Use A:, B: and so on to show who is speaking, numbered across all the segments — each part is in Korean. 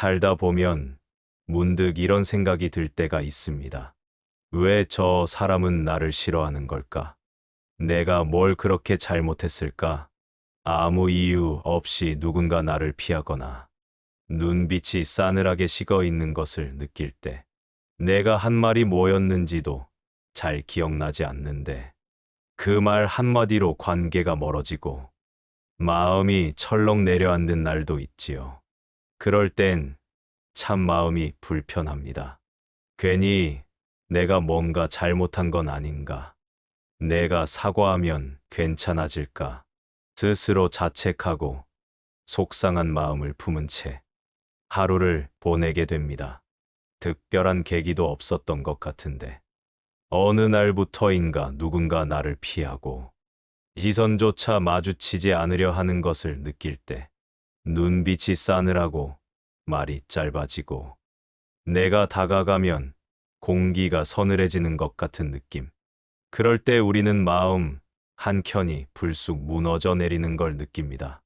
A: 살다 보면 문득 이런 생각이 들 때가 있습니다. 왜 저 사람은 나를 싫어하는 걸까? 내가 뭘 그렇게 잘못했을까? 아무 이유 없이 누군가 나를 피하거나 눈빛이 싸늘하게 식어 있는 것을 느낄 때 내가 한 말이 뭐였는지도 잘 기억나지 않는데 그 말 한마디로 관계가 멀어지고 마음이 철렁 내려앉는 날도 있지요. 그럴 땐 참 마음이 불편합니다. 괜히 내가 뭔가 잘못한 건 아닌가? 내가 사과하면 괜찮아질까? 스스로 자책하고 속상한 마음을 품은 채 하루를 보내게 됩니다. 특별한 계기도 없었던 것 같은데 어느 날부터인가 누군가 나를 피하고 시선조차 마주치지 않으려 하는 것을 느낄 때 눈빛이 싸늘하고 말이 짧아지고 내가 다가가면 공기가 서늘해지는 것 같은 느낌. 그럴 때 우리는 마음 한켠이 불쑥 무너져 내리는 걸 느낍니다.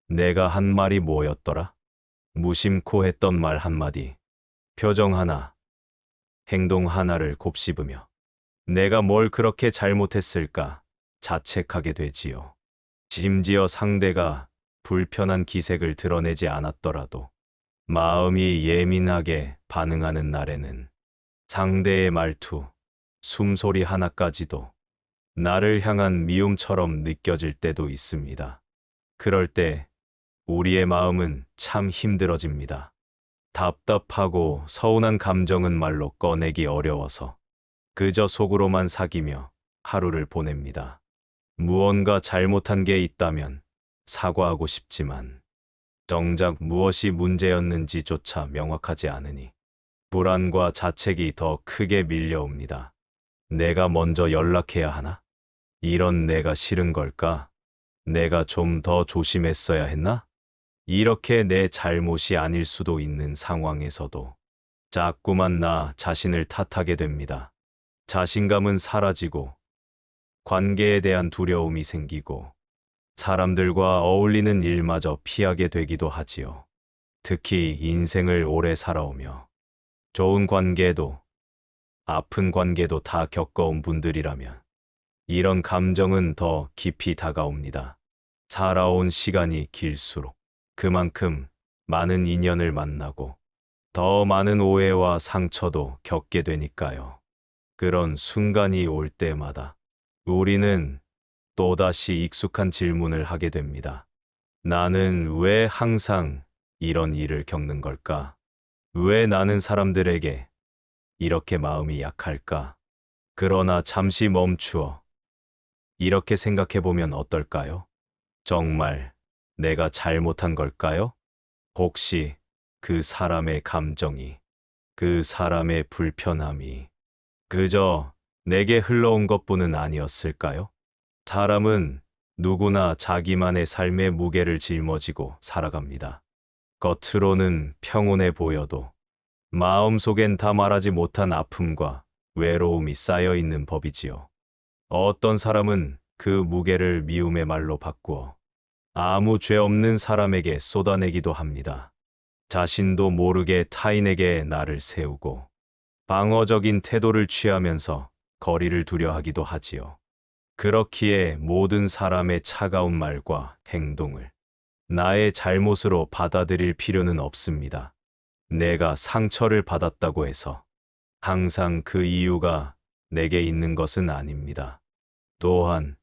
A: 내가 한 말이 뭐였더라? 무심코 했던 말 한마디, 표정 하나, 행동 하나를 곱씹으며 내가 뭘 그렇게 잘못했을까 자책하게 되지요. 심지어 상대가 불편한 기색을 드러내지 않았더라도 마음이 예민하게 반응하는 날에는 상대의 말투, 숨소리 하나까지도 나를 향한 미움처럼 느껴질 때도 있습니다. 그럴 때 우리의 마음은 참 힘들어집니다. 답답하고 서운한 감정은 말로 꺼내기 어려워서 그저 속으로만 사귀며 하루를 보냅니다. 무언가 잘못한 게 있다면 사과하고 싶지만 정작 무엇이 문제였는지조차 명확하지 않으니 불안과 자책이 더 크게 밀려옵니다. 내가 먼저 연락해야 하나? 이런 내가 싫은 걸까? 내가 좀 더 조심했어야 했나? 이렇게 내 잘못이 아닐 수도 있는 상황에서도 자꾸만 나 자신을 탓하게 됩니다. 자신감은 사라지고 관계에 대한 두려움이 생기고 사람들과 어울리는 일마저 피하게 되기도 하지요. 특히 인생을 오래 살아오며 좋은 관계도 아픈 관계도 다 겪어온 분들이라면 이런 감정은 더 깊이 다가옵니다. 살아온 시간이 길수록 그만큼 많은 인연을 만나고 더 많은 오해와 상처도 겪게 되니까요. 그런 순간이 올 때마다 우리는 또다시 익숙한 질문을 하게 됩니다. 나는 왜 항상 이런 일을 겪는 걸까? 왜 나는 사람들에게 이렇게 마음이 약할까? 그러나 잠시 멈추어 이렇게 생각해 보면 어떨까요? 정말 내가 잘못한 걸까요? 혹시 그 사람의 감정이, 그 사람의 불편함이 그저 내게 흘러온 것뿐은 아니었을까요? 사람은 누구나 자기만의 삶의 무게를 짊어지고 살아갑니다. 겉으로는 평온해 보여도 마음속엔 다 말하지 못한 아픔과 외로움이 쌓여 있는 법이지요. 어떤 사람은 그 무게를 미움의 말로 바꾸어 아무 죄 없는 사람에게 쏟아내기도 합니다. 자신도 모르게 타인에게 나를 세우고 방어적인 태도를 취하면서 거리를 두려 하기도 하지요. 그렇기에 모든 사람의 차가운 말과 행동을 나의 잘못으로 받아들일 필요는 없습니다. 내가 상처를 받았다고 해서 항상 그 이유가 내게 있는 것은 아닙니다. 또한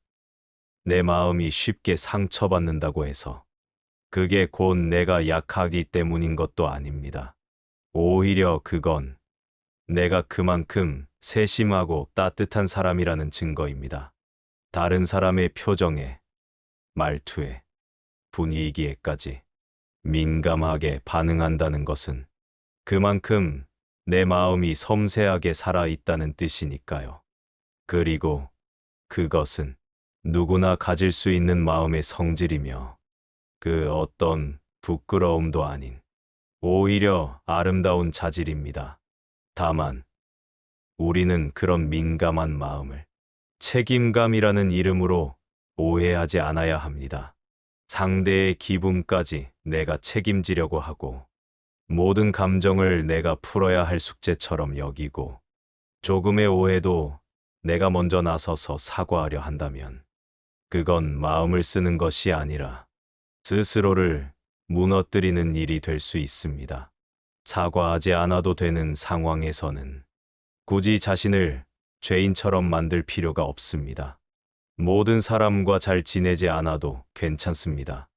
A: 내 마음이 쉽게 상처받는다고 해서 그게 곧 내가 약하기 때문인 것도 아닙니다. 오히려 그건 내가 그만큼 세심하고 따뜻한 사람이라는 증거입니다. 다른 사람의 표정에, 말투에, 분위기에까지 민감하게 반응한다는 것은 그만큼 내 마음이 섬세하게 살아있다는 뜻이니까요. 그리고 그것은 누구나 가질 수 있는 마음의 성질이며 그 어떤 부끄러움도 아닌 오히려 아름다운 자질입니다. 다만 우리는 그런 민감한 마음을 책임감이라는 이름으로 오해하지 않아야 합니다. 상대의 기분까지 내가 책임지려고 하고 모든 감정을 내가 풀어야 할 숙제처럼 여기고 조금의 오해도 내가 먼저 나서서 사과하려 한다면 그건 마음을 쓰는 것이 아니라 스스로를 무너뜨리는 일이 될 수 있습니다. 사과하지 않아도 되는 상황에서는 굳이 자신을 죄인처럼 만들 필요가 없습니다. 모든 사람과 잘 지내지 않아도 괜찮습니다.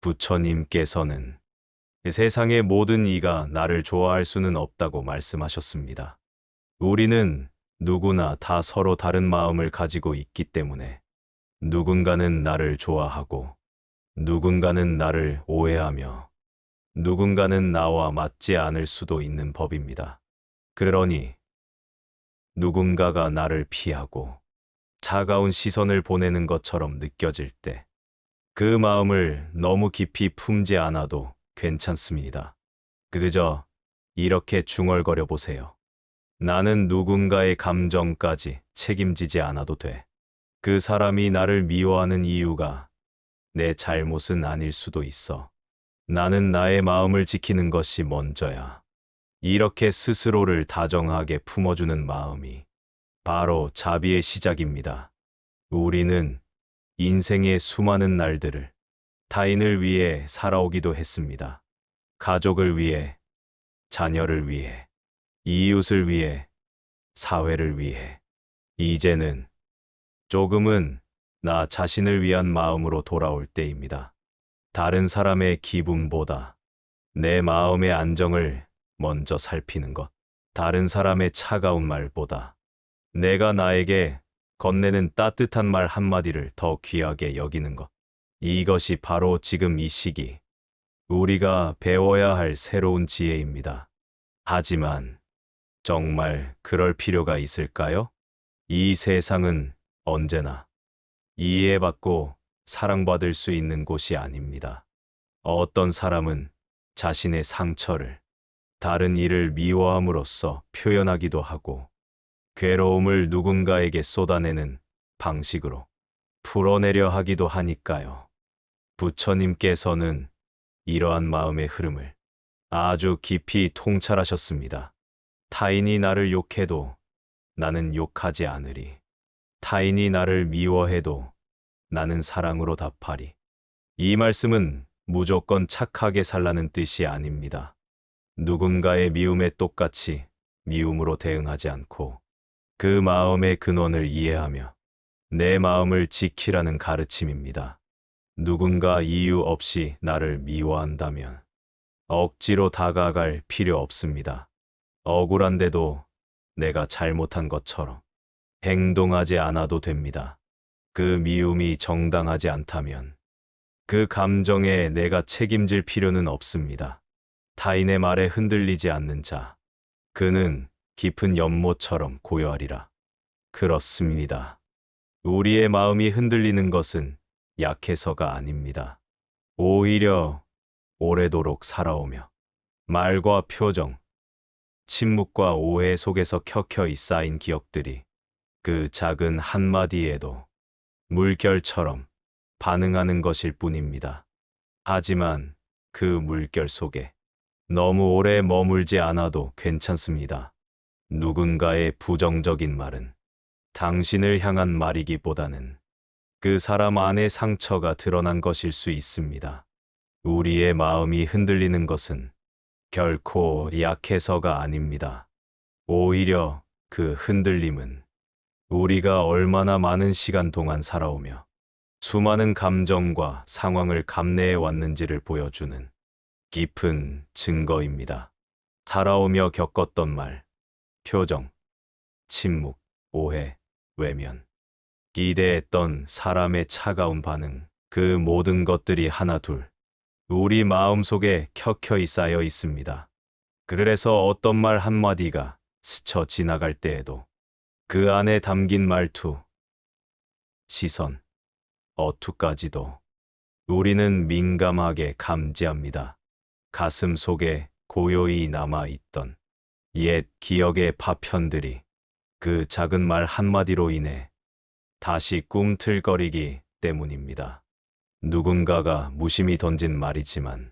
A: 부처님께서는 세상의 모든 이가 나를 좋아할 수는 없다고 말씀하셨습니다. 우리는 누구나 다 서로 다른 마음을 가지고 있기 때문에 누군가는 나를 좋아하고 누군가는 나를 오해하며 누군가는 나와 맞지 않을 수도 있는 법입니다. 그러니 누군가가 나를 피하고 차가운 시선을 보내는 것처럼 느껴질 때 그 마음을 너무 깊이 품지 않아도 괜찮습니다. 그저 이렇게 중얼거려 보세요. 나는 누군가의 감정까지 책임지지 않아도 돼. 그 사람이 나를 미워하는 이유가 내 잘못은 아닐 수도 있어. 나는 나의 마음을 지키는 것이 먼저야. 이렇게 스스로를 다정하게 품어주는 마음이 바로 자비의 시작입니다. 우리는 인생의 수많은 날들을 타인을 위해 살아오기도 했습니다. 가족을 위해, 자녀를 위해, 이웃을 위해, 사회를 위해. 이제는 조금은 나 자신을 위한 마음으로 돌아올 때입니다. 다른 사람의 기분보다 내 마음의 안정을 먼저 살피는 것. 다른 사람의 차가운 말보다 내가 나에게 건네는 따뜻한 말 한마디를 더 귀하게 여기는 것. 이것이 바로 지금 이 시기 우리가 배워야 할 새로운 지혜입니다. 하지만 정말 그럴 필요가 있을까요? 이 세상은 언제나 이해받고 사랑받을 수 있는 곳이 아닙니다. 어떤 사람은 자신의 상처를 다른 이를 미워함으로써 표현하기도 하고 괴로움을 누군가에게 쏟아내는 방식으로 풀어내려 하기도 하니까요. 부처님께서는 이러한 마음의 흐름을 아주 깊이 통찰하셨습니다. 타인이 나를 욕해도 나는 욕하지 않으리. 타인이 나를 미워해도 나는 사랑으로 답하리. 이 말씀은 무조건 착하게 살라는 뜻이 아닙니다. 누군가의 미움에 똑같이 미움으로 대응하지 않고 그 마음의 근원을 이해하며 내 마음을 지키라는 가르침입니다. 누군가 이유 없이 나를 미워한다면 억지로 다가갈 필요 없습니다. 억울한데도 내가 잘못한 것처럼 행동하지 않아도 됩니다. 그 미움이 정당하지 않다면 그 감정에 내가 책임질 필요는 없습니다. 타인의 말에 흔들리지 않는 자, 그는 깊은 연못처럼 고요하리라. 그렇습니다. 우리의 마음이 흔들리는 것은 약해서가 아닙니다. 오히려 오래도록 살아오며 말과 표정, 침묵과 오해 속에서 켜켜이 쌓인 기억들이 그 작은 한마디에도 물결처럼 반응하는 것일 뿐입니다. 하지만 그 물결 속에 너무 오래 머물지 않아도 괜찮습니다. 누군가의 부정적인 말은 당신을 향한 말이기보다는 그 사람 안의 상처가 드러난 것일 수 있습니다. 우리의 마음이 흔들리는 것은 결코 약해서가 아닙니다. 오히려 그 흔들림은 우리가 얼마나 많은 시간 동안 살아오며 수많은 감정과 상황을 감내해 왔는지를 보여주는 깊은 증거입니다. 살아오며 겪었던 말, 표정, 침묵, 오해, 외면, 기대했던 사람의 차가운 반응, 그 모든 것들이 하나둘 우리 마음속에 켜켜이 쌓여 있습니다. 그래서 어떤 말 한마디가 스쳐 지나갈 때에도 그 안에 담긴 말투, 시선, 어투까지도 우리는 민감하게 감지합니다. 가슴 속에 고요히 남아있던 옛 기억의 파편들이 그 작은 말 한마디로 인해 다시 꿈틀거리기 때문입니다. 누군가가 무심히 던진 말이지만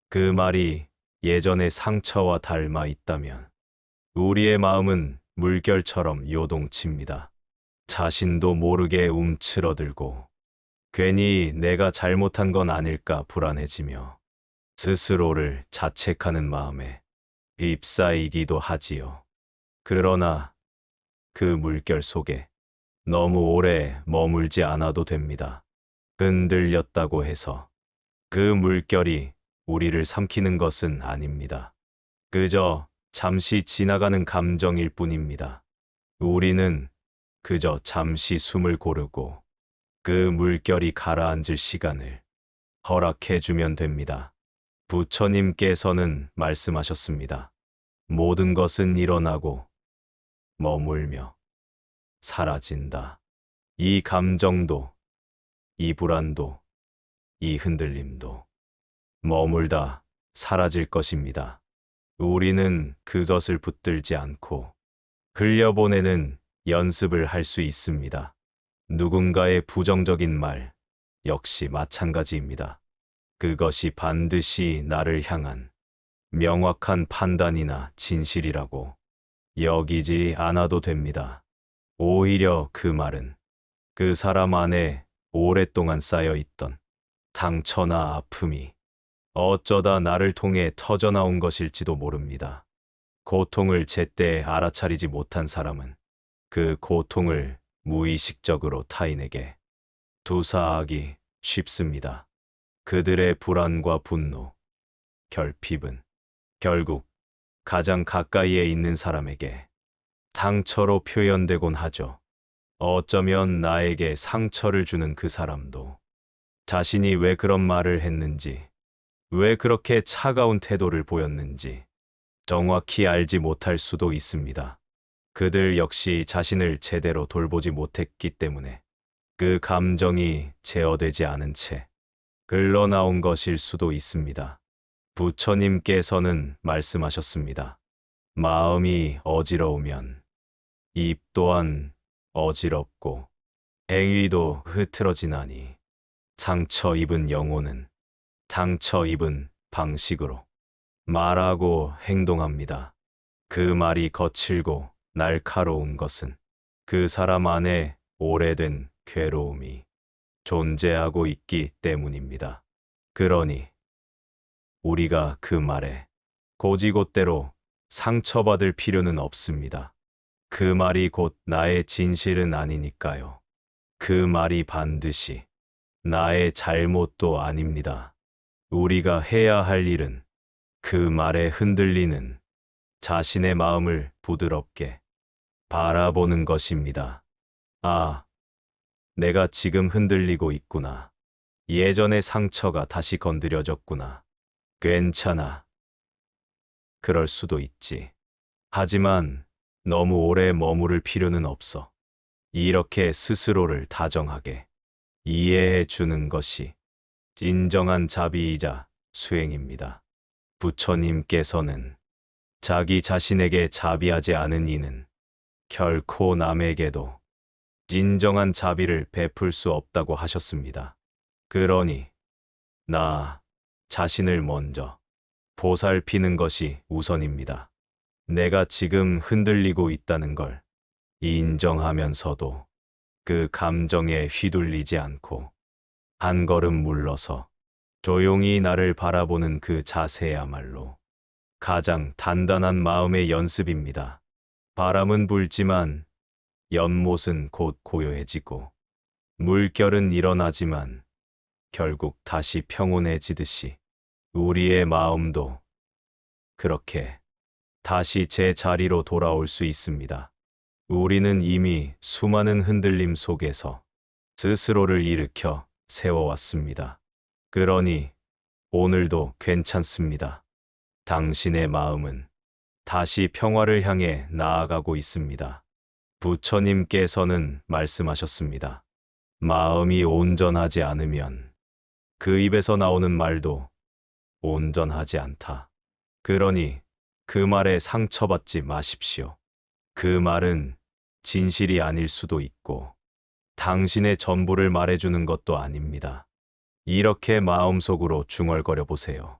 A: 그 말이 예전의 상처와 닮아 있다면 우리의 마음은 물결처럼 요동칩니다. 자신도 모르게 움츠러들고 괜히 내가 잘못한 건 아닐까 불안해지며 스스로를 자책하는 마음에 휩싸이기도 하지요. 그러나 그 물결 속에 너무 오래 머물지 않아도 됩니다. 흔들렸다고 해서 그 물결이 우리를 삼키는 것은 아닙니다. 그저 잠시 지나가는 감정일 뿐입니다. 우리는 그저 잠시 숨을 고르고 그 물결이 가라앉을 시간을 허락해주면 됩니다. 부처님께서는 말씀하셨습니다. 모든 것은 일어나고 머물며 사라진다. 이 감정도, 이 불안도, 이 흔들림도 머물다 사라질 것입니다. 우리는 그것을 붙들지 않고 흘려보내는 연습을 할 수 있습니다. 누군가의 부정적인 말 역시 마찬가지입니다. 그것이 반드시 나를 향한 명확한 판단이나 진실이라고 여기지 않아도 됩니다. 오히려 그 말은 그 사람 안에 오랫동안 쌓여있던 상처나 아픔이 어쩌다 나를 통해 터져나온 것일지도 모릅니다. 고통을 제때 알아차리지 못한 사람은 그 고통을 무의식적으로 타인에게 투사하기 쉽습니다. 그들의 불안과 분노, 결핍은 결국 가장 가까이에 있는 사람에게 상처로 표현되곤 하죠. 어쩌면 나에게 상처를 주는 그 사람도 자신이 왜 그런 말을 했는지, 왜 그렇게 차가운 태도를 보였는지 정확히 알지 못할 수도 있습니다. 그들 역시 자신을 제대로 돌보지 못했기 때문에 그 감정이 제어되지 않은 채 흘러나온 것일 수도 있습니다. 부처님께서는 말씀하셨습니다. 마음이 어지러우면 입 또한 어지럽고 행위도 흐트러지나니 상처 입은 영혼은 상처 입은 방식으로 말하고 행동합니다. 그 말이 거칠고 날카로운 것은 그 사람 안에 오래된 괴로움이 존재하고 있기 때문입니다. 그러니 우리가 그 말에 고지곳대로 상처받을 필요는 없습니다. 그 말이 곧 나의 진실은 아니니까요. 그 말이 반드시 나의 잘못도 아닙니다. 우리가 해야 할 일은 그 말에 흔들리는 자신의 마음을 부드럽게 바라보는 것입니다. 아, 내가 지금 흔들리고 있구나. 예전의 상처가 다시 건드려졌구나. 괜찮아. 그럴 수도 있지. 하지만 너무 오래 머무를 필요는 없어. 이렇게 스스로를 다정하게 이해해 주는 것이 진정한 자비이자 수행입니다. 부처님께서는 자기 자신에게 자비하지 않은 이는 결코 남에게도 진정한 자비를 베풀 수 없다고 하셨습니다. 그러니 나 자신을 먼저 보살피는 것이 우선입니다. 내가 지금 흔들리고 있다는 걸 인정하면서도 그 감정에 휘둘리지 않고 한 걸음 물러서 조용히 나를 바라보는 그 자세야말로 가장 단단한 마음의 연습입니다. 바람은 불지만 연못은 곧 고요해지고 물결은 일어나지만 결국 다시 평온해지듯이 우리의 마음도 그렇게 다시 제 자리로 돌아올 수 있습니다. 우리는 이미 수많은 흔들림 속에서 스스로를 일으켜 세워왔습니다. 그러니 오늘도 괜찮습니다. 당신의 마음은 다시 평화를 향해 나아가고 있습니다. 부처님께서는 말씀하셨습니다. 마음이 온전하지 않으면 그 입에서 나오는 말도 온전하지 않다. 그러니 그 말에 상처받지 마십시오. 그 말은 진실이 아닐 수도 있고 당신의 전부를 말해주는 것도 아닙니다. 이렇게 마음속으로 중얼거려 보세요.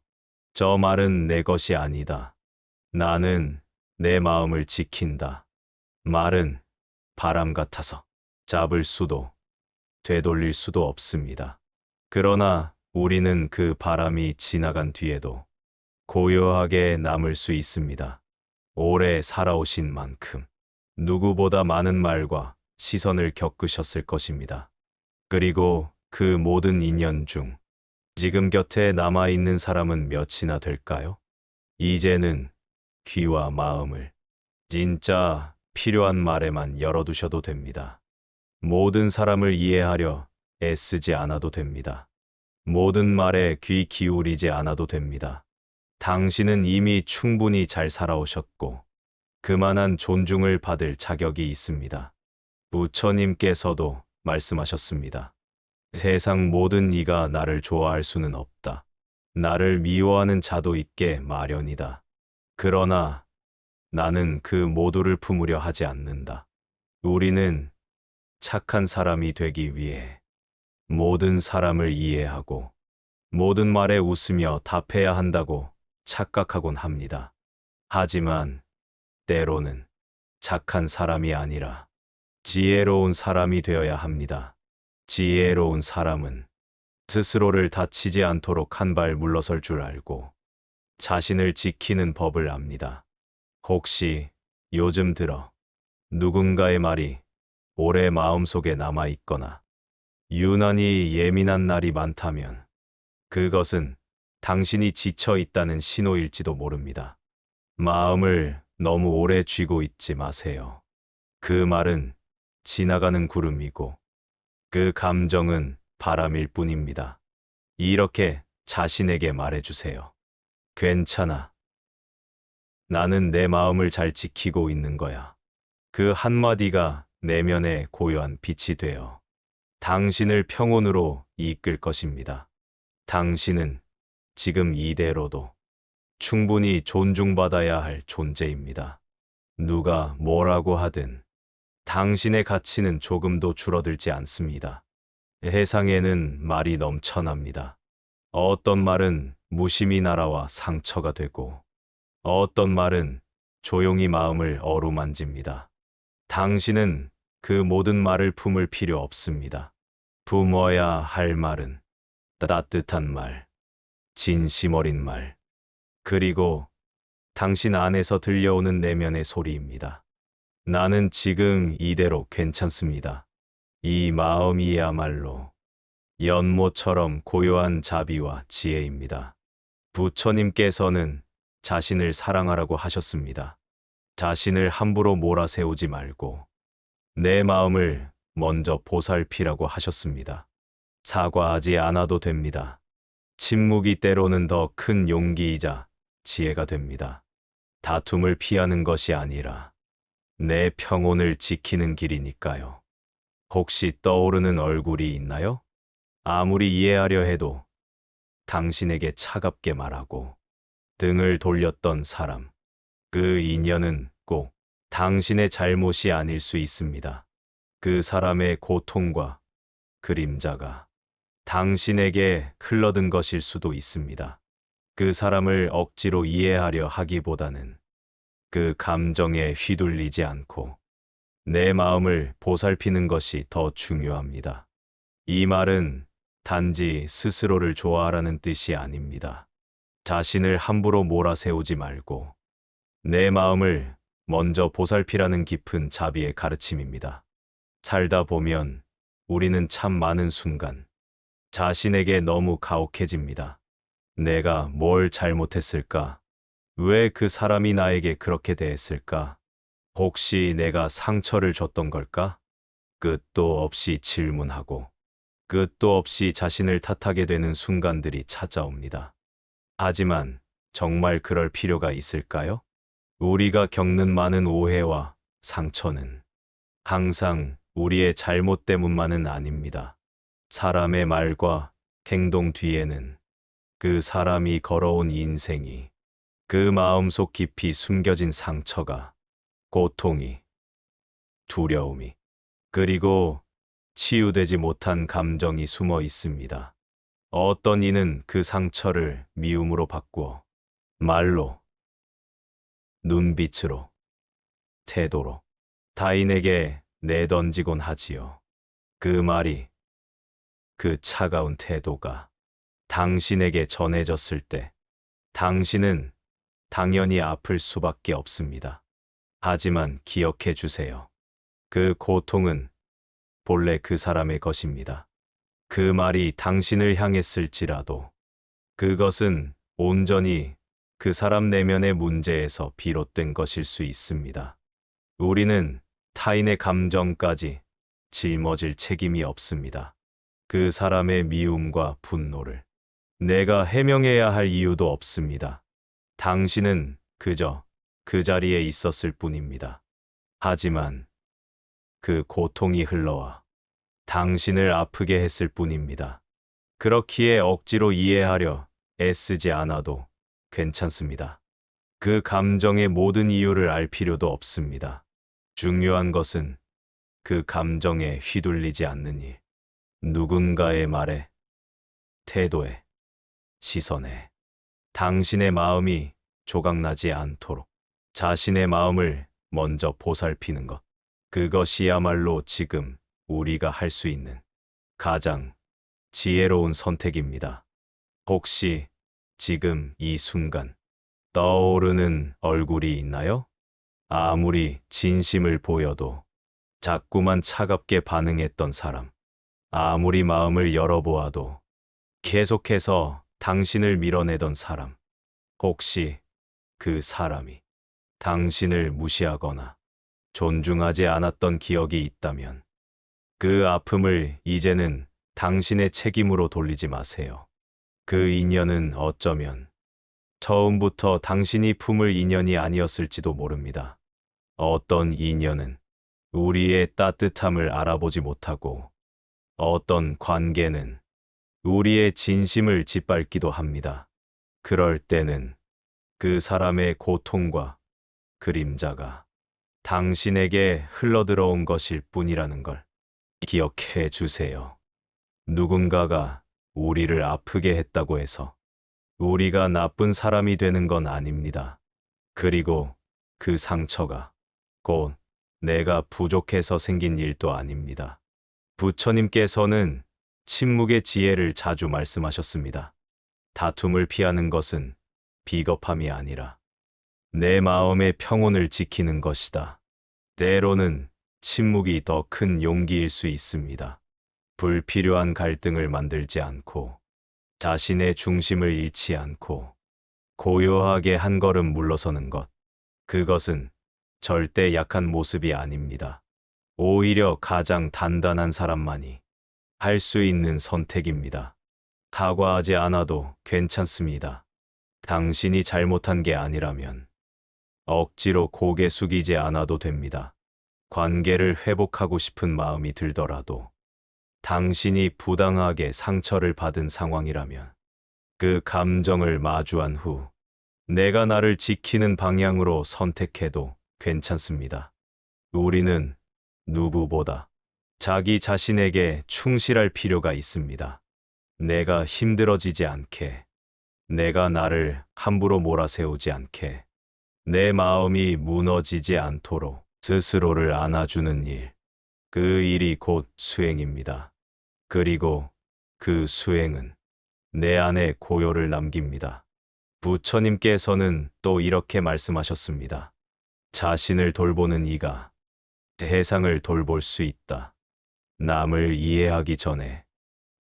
A: 저 말은 내 것이 아니다. 나는 내 마음을 지킨다. 말은 바람 같아서 잡을 수도 되돌릴 수도 없습니다. 그러나 우리는 그 바람이 지나간 뒤에도 고요하게 남을 수 있습니다. 오래 살아오신 만큼 누구보다 많은 말과 시선을 겪으셨을 것입니다. 그리고 그 모든 인연 중 지금 곁에 남아있는 사람은 몇이나 될까요? 이제는 귀와 마음을 진짜 필요한 말에만 열어두셔도 됩니다. 모든 사람을 이해하려 애쓰지 않아도 됩니다. 모든 말에 귀 기울이지 않아도 됩니다. 당신은 이미 충분히 잘 살아오셨고 그만한 존중을 받을 자격이 있습니다. 부처님께서도 말씀하셨습니다. 세상 모든 이가 나를 좋아할 수는 없다. 나를 미워하는 자도 있게 마련이다. 그러나 나는 그 모두를 품으려 하지 않는다. 우리는 착한 사람이 되기 위해 모든 사람을 이해하고 모든 말에 웃으며 답해야 한다고 착각하곤 합니다. 하지만 때로는 착한 사람이 아니라 지혜로운 사람이 되어야 합니다. 지혜로운 사람은 스스로를 다치지 않도록 한 발 물러설 줄 알고 자신을 지키는 법을 압니다. 혹시 요즘 들어 누군가의 말이 오래 마음속에 남아 있거나 유난히 예민한 날이 많다면 그것은 당신이 지쳐 있다는 신호일지도 모릅니다. 마음을 너무 오래 쥐고 있지 마세요. 그 말은 지나가는 구름이고 그 감정은 바람일 뿐입니다. 이렇게 자신에게 말해주세요. 괜찮아. 나는 내 마음을 잘 지키고 있는 거야. 그 한마디가 내면의 고요한 빛이 되어 당신을 평온으로 이끌 것입니다. 당신은 지금 이대로도 충분히 존중받아야 할 존재입니다. 누가 뭐라고 하든 당신의 가치는 조금도 줄어들지 않습니다. 세상에는 말이 넘쳐납니다. 어떤 말은 무심히 날아와 상처가 되고 어떤 말은 조용히 마음을 어루만집니다. 당신은 그 모든 말을 품을 필요 없습니다. 품어야 할 말은 따뜻한 말, 진심 어린 말, 그리고 당신 안에서 들려오는 내면의 소리입니다. 나는 지금 이대로 괜찮습니다. 이 마음이야말로 연못처럼 고요한 자비와 지혜입니다. 부처님께서는 자신을 사랑하라고 하셨습니다. 자신을 함부로 몰아세우지 말고 내 마음을 먼저 보살피라고 하셨습니다. 사과하지 않아도 됩니다. 침묵이 때로는 더 큰 용기이자 지혜가 됩니다. 다툼을 피하는 것이 아니라 내 평온을 지키는 길이니까요. 혹시 떠오르는 얼굴이 있나요? 아무리 이해하려 해도 당신에게 차갑게 말하고 등을 돌렸던 사람, 그 인연은 꼭 당신의 잘못이 아닐 수 있습니다. 그 사람의 고통과 그림자가 당신에게 흘러든 것일 수도 있습니다. 그 사람을 억지로 이해하려 하기보다는 그 감정에 휘둘리지 않고 내 마음을 보살피는 것이 더 중요합니다. 이 말은 단지 스스로를 좋아하라는 뜻이 아닙니다. 자신을 함부로 몰아세우지 말고 내 마음을 먼저 보살피라는 깊은 자비의 가르침입니다. 살다 보면 우리는 참 많은 순간 자신에게 너무 가혹해집니다. 내가 뭘 잘못했을까? 왜 그 사람이 나에게 그렇게 대했을까? 혹시 내가 상처를 줬던 걸까? 끝도 없이 질문하고 끝도 없이 자신을 탓하게 되는 순간들이 찾아옵니다. 하지만 정말 그럴 필요가 있을까요? 우리가 겪는 많은 오해와 상처는 항상 우리의 잘못 때문만은 아닙니다. 사람의 말과 행동 뒤에는 그 사람이 걸어온 인생이, 그 마음속 깊이 숨겨진 상처가, 고통이, 두려움이, 그리고 치유되지 못한 감정이 숨어 있습니다. 어떤 이는 그 상처를 미움으로 바꾸어 말로, 눈빛으로, 태도로 타인에게 내던지곤 하지요. 그 말이, 그 차가운 태도가 당신에게 전해졌을 때 당신은 당연히 아플 수밖에 없습니다. 하지만 기억해 주세요. 그 고통은 본래 그 사람의 것입니다. 그 말이 당신을 향했을지라도 그것은 온전히 그 사람 내면의 문제에서 비롯된 것일 수 있습니다. 우리는 타인의 감정까지 짊어질 책임이 없습니다. 그 사람의 미움과 분노를 내가 해명해야 할 이유도 없습니다. 당신은 그저 그 자리에 있었을 뿐입니다. 하지만 그 고통이 흘러와 당신을 아프게 했을 뿐입니다. 그렇기에 억지로 이해하려 애쓰지 않아도 괜찮습니다. 그 감정의 모든 이유를 알 필요도 없습니다. 중요한 것은 그 감정에 휘둘리지 않는 일. 누군가의 말에, 태도에, 시선에 당신의 마음이 조각나지 않도록 자신의 마음을 먼저 보살피는 것. 그것이야말로 지금 우리가 할 수 있는 가장 지혜로운 선택입니다. 혹시 지금 이 순간 떠오르는 얼굴이 있나요? 아무리 진심을 보여도 자꾸만 차갑게 반응했던 사람. 아무리 마음을 열어보아도 계속해서 당신을 밀어내던 사람. 혹시 그 사람이 당신을 무시하거나 존중하지 않았던 기억이 있다면 그 아픔을 이제는 당신의 책임으로 돌리지 마세요. 그 인연은 어쩌면 처음부터 당신이 품을 인연이 아니었을지도 모릅니다. 어떤 인연은 우리의 따뜻함을 알아보지 못하고 어떤 관계는 우리의 진심을 짓밟기도 합니다. 그럴 때는 그 사람의 고통과 그림자가 당신에게 흘러들어온 것일 뿐이라는 걸 기억해 주세요. 누군가가 우리를 아프게 했다고 해서 우리가 나쁜 사람이 되는 건 아닙니다. 그리고 그 상처가 곧 내가 부족해서 생긴 일도 아닙니다. 부처님께서는 침묵의 지혜를 자주 말씀하셨습니다. 다툼을 피하는 것은 비겁함이 아니라 내 마음의 평온을 지키는 것이다. 때로는 침묵이 더 큰 용기일 수 있습니다. 불필요한 갈등을 만들지 않고 자신의 중심을 잃지 않고 고요하게 한 걸음 물러서는 것. 그것은 절대 약한 모습이 아닙니다. 오히려 가장 단단한 사람만이 할 수 있는 선택입니다. 사과하지 않아도 괜찮습니다. 당신이 잘못한 게 아니라면 억지로 고개 숙이지 않아도 됩니다. 관계를 회복하고 싶은 마음이 들더라도 당신이 부당하게 상처를 받은 상황이라면 그 감정을 마주한 후 내가 나를 지키는 방향으로 선택해도 괜찮습니다. 우리는 누구보다 자기 자신에게 충실할 필요가 있습니다. 내가 힘들어지지 않게, 내가 나를 함부로 몰아세우지 않게, 내 마음이 무너지지 않도록 스스로를 안아주는 일. 그 일이 곧 수행입니다. 그리고 그 수행은 내 안에 고요를 남깁니다. 부처님께서는 또 이렇게 말씀하셨습니다. 자신을 돌보는 이가 세상을 돌볼 수 있다. 남을 이해하기 전에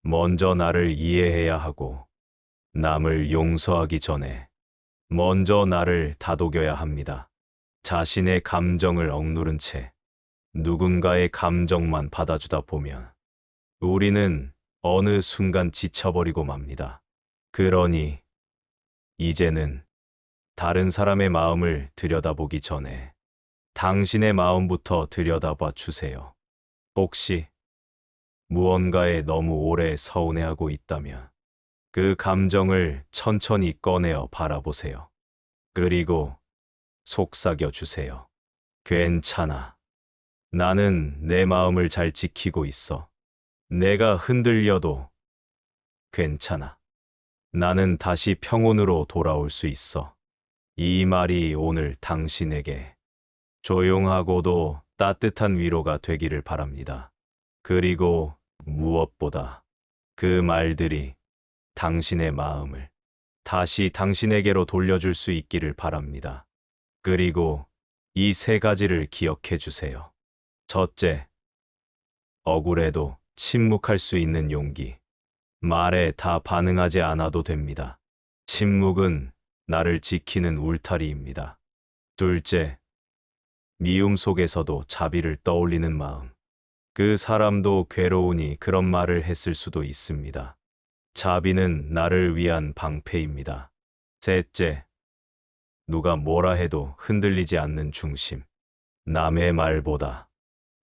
A: 먼저 나를 이해해야 하고 남을 용서하기 전에 먼저 나를 다독여야 합니다. 자신의 감정을 억누른 채 누군가의 감정만 받아주다 보면 우리는 어느 순간 지쳐버리고 맙니다. 그러니 이제는 다른 사람의 마음을 들여다보기 전에 당신의 마음부터 들여다봐 주세요. 혹시 무언가에 너무 오래 서운해하고 있다면 그 감정을 천천히 꺼내어 바라보세요. 그리고 속삭여 주세요. 괜찮아. 나는 내 마음을 잘 지키고 있어. 내가 흔들려도 괜찮아. 나는 다시 평온으로 돌아올 수 있어. 이 말이 오늘 당신에게 조용하고도 따뜻한 위로가 되기를 바랍니다. 그리고 무엇보다 그 말들이 당신의 마음을 다시 당신에게로 돌려줄 수 있기를 바랍니다. 그리고 이 세 가지를 기억해 주세요. 첫째, 억울해도 침묵할 수 있는 용기. 말에 다 반응하지 않아도 됩니다. 침묵은 나를 지키는 울타리입니다. 둘째, 미움 속에서도 자비를 떠올리는 마음. 그 사람도 괴로우니 그런 말을 했을 수도 있습니다. 자비는 나를 위한 방패입니다. 셋째, 누가 뭐라 해도 흔들리지 않는 중심. 남의 말보다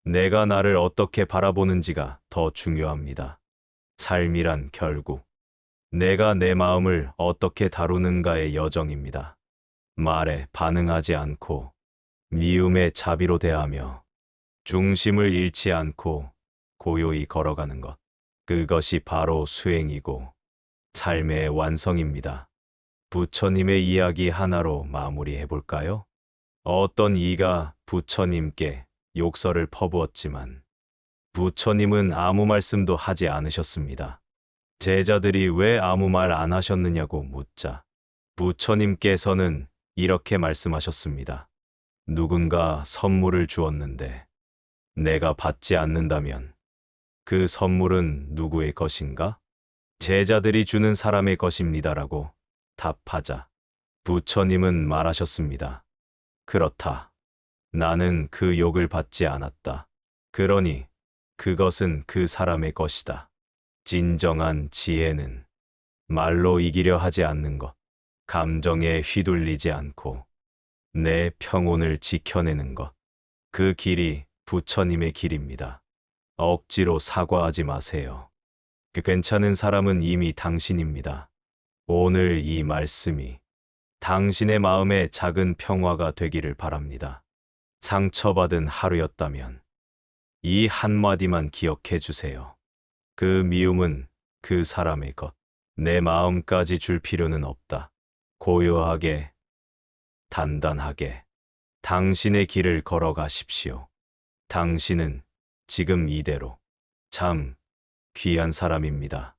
A: 내가 나를 어떻게 바라보는지가 더 중요합니다. 삶이란 결국 내가 내 마음을 어떻게 다루는가의 여정입니다. 말에 반응하지 않고 미움에 자비로 대하며 중심을 잃지 않고 고요히 걸어가는 것. 그것이 바로 수행이고 삶의 완성입니다. 부처님의 이야기 하나로 마무리해 볼까요? 어떤 이가 부처님께 욕설을 퍼부었지만 부처님은 아무 말씀도 하지 않으셨습니다. 제자들이 왜 아무 말 안 하셨느냐고 묻자 부처님께서는 이렇게 말씀하셨습니다. 누군가 선물을 주었는데 내가 받지 않는다면 그 선물은 누구의 것인가? 제자들이 주는 사람의 것입니다라고 답하자 부처님은 말하셨습니다. 그렇다. 나는 그 욕을 받지 않았다. 그러니 그것은 그 사람의 것이다. 진정한 지혜는 말로 이기려 하지 않는 것, 감정에 휘둘리지 않고 내 평온을 지켜내는 것. 그 길이 부처님의 길입니다. 억지로 사과하지 마세요. 그 괜찮은 사람은 이미 당신입니다. 오늘 이 말씀이 당신의 마음에 작은 평화가 되기를 바랍니다. 상처받은 하루였다면 이 한마디만 기억해 주세요. 그 미움은 그 사람의 것. 내 마음까지 줄 필요는 없다. 고요하게, 단단하게 당신의 길을 걸어가십시오. 당신은 지금 이대로 참 귀한 사람입니다.